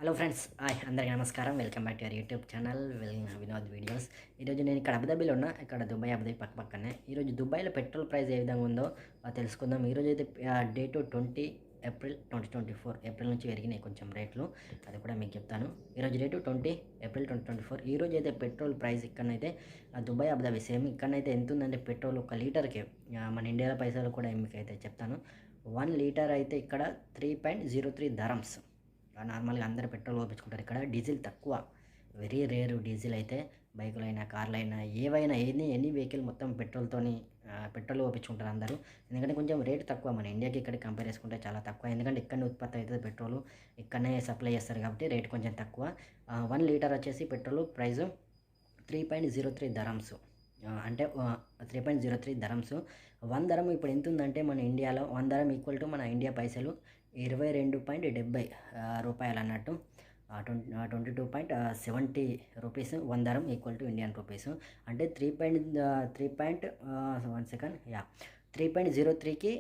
Hello friends, hi అందరికీ నమస్కారం. Welcome back to your YouTube channel Vinod videos. ఈరోజు నేను ఇక్కడ అబుదాబిలో ఉన్నా. ఇక్కడ దుబాయ్ అబుదాబి పక్కనే. ఈరోజు దుబాయ్లో పెట్రోల్ ప్రైస్ ఏ విధంగా ఉందో తెలుసుకుందాం. ఈరోజు అయితే డేటు 20 ఏప్రిల్ 2024 ఏప్రిల్ నుంచి పెరిగినాయి కొంచెం రేట్లు, అది కూడా మీకు చెప్తాను. ఈరోజు డేటు 20 ఏప్రిల్ 2024. ఈరోజు అయితే పెట్రోల్ ప్రైస్ ఇక్కడనైతే దుబాయ్ అబుదాబి సేమ్ ఇక్కడనైతే ఎంత ఉందంటే పెట్రోల్ ఒక లీటర్కి మన ఇండియాలో పైసలు కూడా మీకు అయితే చెప్తాను. 1 లీటర్ అయితే ఇక్కడ 3.03 ధరమ్స్. నార్మల్గా అందరు పెట్రోల్ పోపించుకుంటారు. ఇక్కడ డీజిల్ తక్కువ, వెరీ రేరు డీజిల్ అయితే. బైకులైనా కార్లైనా ఏవైనా ఎనీ వెహికల్ మొత్తం పెట్రోల్ పోపించుకుంటారు అందరూ. ఎందుకంటే కొంచెం రేటు తక్కువ, మన ఇండియాకి ఇక్కడ కంపేర్ చేసుకుంటే చాలా తక్కువ. ఎందుకంటే ఇక్కడనే ఉత్పత్తి అవుతుంది పెట్రోల్, ఇక్కడనే సప్లై చేస్తారు కాబట్టి రేటు కొంచెం తక్కువ. 1 లీటర్ వచ్చేసి పెట్రోల్ ప్రైజు 3.03 ధరమ్స్. అంటే 3.03 ధరమ్స్. 1 ధరం ఇప్పుడు ఎంత ఉందంటే మన ఇండియాలో 1 ధరం ఈక్వల్ టు మన ఇండియా పైసలు 22.70 రూపాయలు అన్నట్టు. 22.70 rupees 1 dirham equal to Indian rupees. అంటే 3.03కి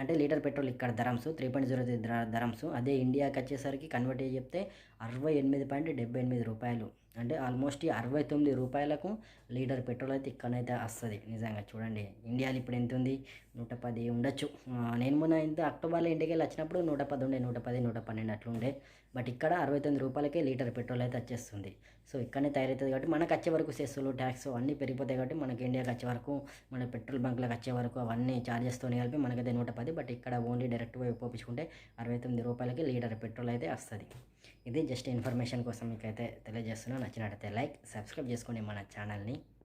అంటే లీటర్ పెట్రోల్ ఇక్కడ ధరమ్స్ 3.03 ధరమ్స్. అదే ఇండియాకి వచ్చేసరికి కన్వర్ట్ చేసి చెప్తే 68.78 రూపాయలు. అంటే ఆల్మోస్ట్ 69 రూపాయలకు లీటర్ పెట్రోల్ అయితే ఇక్కడనైతే వస్తుంది. నిజంగా చూడండి, ఇండియాలో ఇప్పుడు ఎంత ఉంది, 110 ఉండొచ్చు. నేను మొన్న ఇంత అక్టోబర్లో ఇంటికి వెళ్ళి వచ్చినప్పుడు 110 ఉండే, 110 112 అట్లుండే. బట్ ఇక్కడ 69 రూపాయలకే లీటర్ పెట్రోల్ అయితే వచ్చేస్తుంది. సో ఇక్కడనే తయారవుతుంది కాబట్టి మనకు వచ్చే వరకు సెస్సులు ట్యాక్స్ అన్నీ పెరిగిపోతాయి. కాబట్టి మనకి ఇండియాకి వచ్చే వరకు, మన పెట్రోల్ బంక్లకు వచ్చే వరకు అవన్నీ ఛార్జెస్తో కలిపి మనకైతే 110. బట్ ఇక్కడ ఓన్లీ డైరెక్ట్ పోపించుకుంటే 69 రూపాయలకి లీటర్ పెట్రోల్ అయితే వస్తుంది. ఇది జస్ట్ ఇన్ఫర్మేషన్ కోసం మీకైతే తెలియజేస్తున్నాను. నచ్చినట్టయితే లైక్, సబ్స్క్రైబ్ చేసుకోండి మన ఛానల్ని.